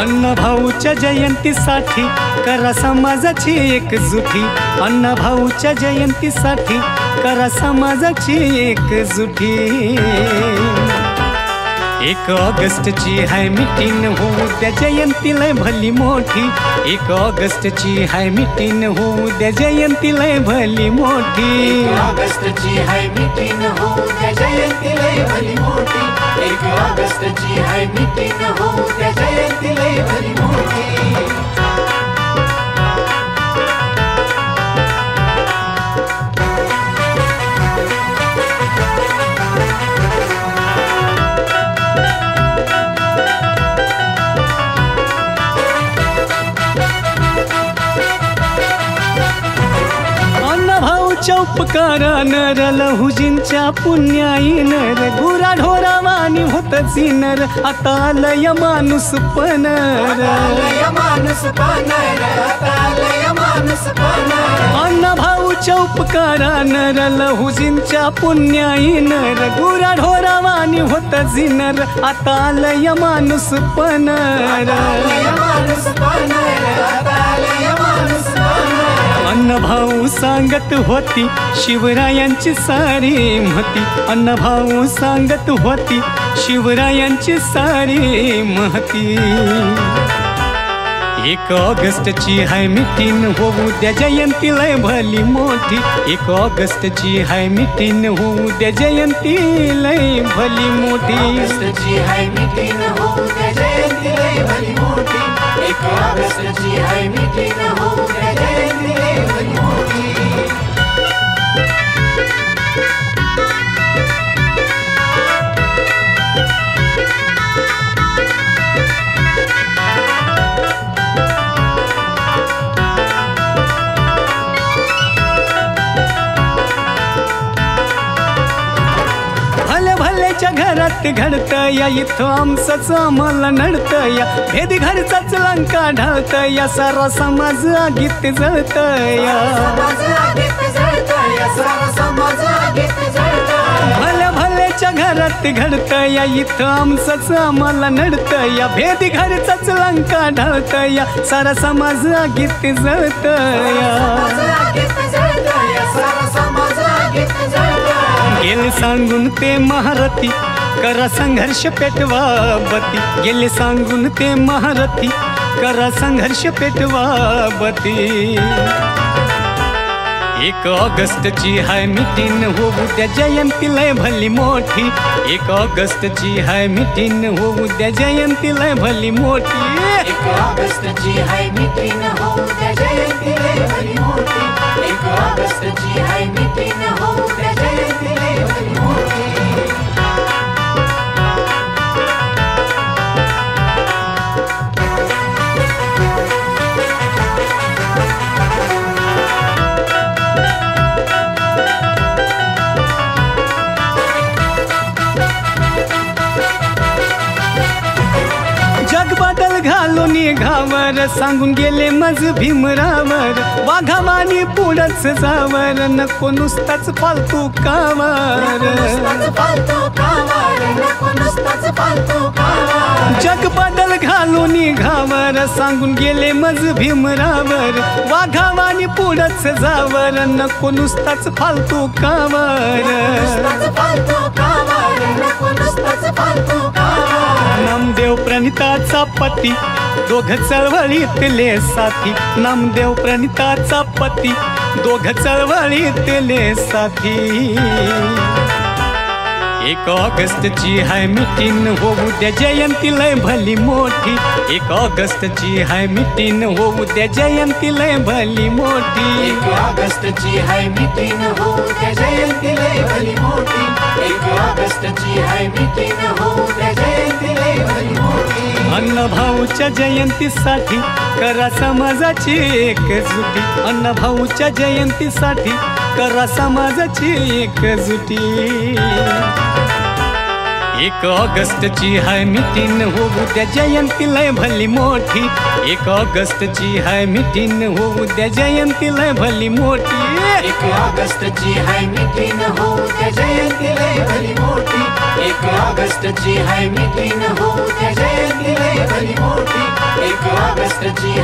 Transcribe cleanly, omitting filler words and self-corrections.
अण्णाभाऊच्या जयंतीसाठी करा समाजाची एकजुटी, अण्णाभाऊच्या जयंतीसाठी करा समाजाची एकजुटी। 1 ऑगस्टची हाय मीटिंग होऊ द्या जयंती लय भली मोठी, 1 ऑगस्टची हाय मीटिंग होऊ द्या जयंती लय भली मोठी, 1 ऑगस्टची हाय मीटिंग होऊ द्या जयंती लय भली मोठी, 1 ऑगस्टची हाय मीटिंग होऊ द्या जयंती लय भली मोठी। अण्णाभाऊच्या उपकारानं लहुजींच्या पुण्याईनं गुराढोरावानी होत चिनर, आता आलय माणूस पनर, अण्णाभाऊच्या उपकारानं लहुजींच्या पुण्याईनं गुराढोरावानी होत चिनर, आता आलय माणूस पनर। अण्णाभाऊ सांगत होती शिवरायांची सारी महती, अण्णाभाऊ सांगत होती शिवरायांची सारी महती। 1 ऑगस्टची हाय मीटिंग होऊ द्या जयंती लय भली मोठी, 1 ऑगस्टची हाय मीटिंग होऊ द्या जयंती लय भली मोठी, 1 ऑगस्टची हाय मीटिंग होऊ द्या जयंती लय भली मोठी, 1 ऑगस्टची हाय मीटिंग होऊ द्या जयंती लय भली मोठी। भल्याच्या घरात घडत या, इथं आमचंच आम्हाला नडत या, भेदी घरचाच लंका ढाळत या, सारा समाज आगीत जळत या, भल्याच्या घरात घडत या, इथं आमचंच आम्हाला नडत या, भेदी घरचाच लंका ढाळत या, सारा समाज आगीत जळत या। गेले सांगून ते महारथी करा संघर्ष पेटवा बती, गेले सांगून ते महारथी करा संघर्ष पेटवा बती। 1 ऑगस्टची हाय मीटिंग होऊ द्या जयंती लय भली मोठी, 1 ऑगस्टची हाय मीटिंग होऊ द्या जयंती लय भली मोठी, 1 ऑगस्टची हाय मीटिंग होऊ द्या जयंती लय भली मोठी, 1 ऑगस्टची हाय मीटिंग होऊ द्या जयंती लय भली मोठी। जगबदल घालून घावर सांगून गेले मज भीमरावर, वाघावानी पुढंच जावर, नको नुसताच फालतू कावर, जगबदल घालून घावर सांगून गेले मज भीमरावर, वाघावानी पुढंच जावर, नको नुसताच फालतू कावर। नामदेव प्रणिताचा पती दोघ चळवळीतले साथी, नामदेव प्रणिताचा पती दोघ चळवळीतले साथी। 1 ऑगस्टची हाय मीटिंग होऊ द्या जयंती लय भली मोठी, 1 ऑगस्टची हाय मीटिंग होऊ द्या जयंती लय भली मोठी, 1 ऑगस्टची हाय मीटिंग होऊ द्या जयंती लय भली मोठी, 1 ऑगस्टची हाय मीटिंग होऊ द्या जयंती लय भली मोठी। अण्णाभाऊच्या जयंतीसाठी करा समाजाची एकजुटी, अण्णाभाऊच्या जयंतीसाठी करा समाजाची एकजुटी। 1 ऑगस्टची हाय मीटिंग होऊ द्या जयंती लय भली मोठी, 1 ऑगस्टची हाय मीटिंग होऊ द्या जयंती लय भली मोठी, 1 ऑगस्टची हाय मीटिंग होऊ द्या जयंती लय भली मोठी, 1 ऑगस्टची हाय मिटिंग हो त्या जयंती लय भली मोठी 1 ऑगस्टची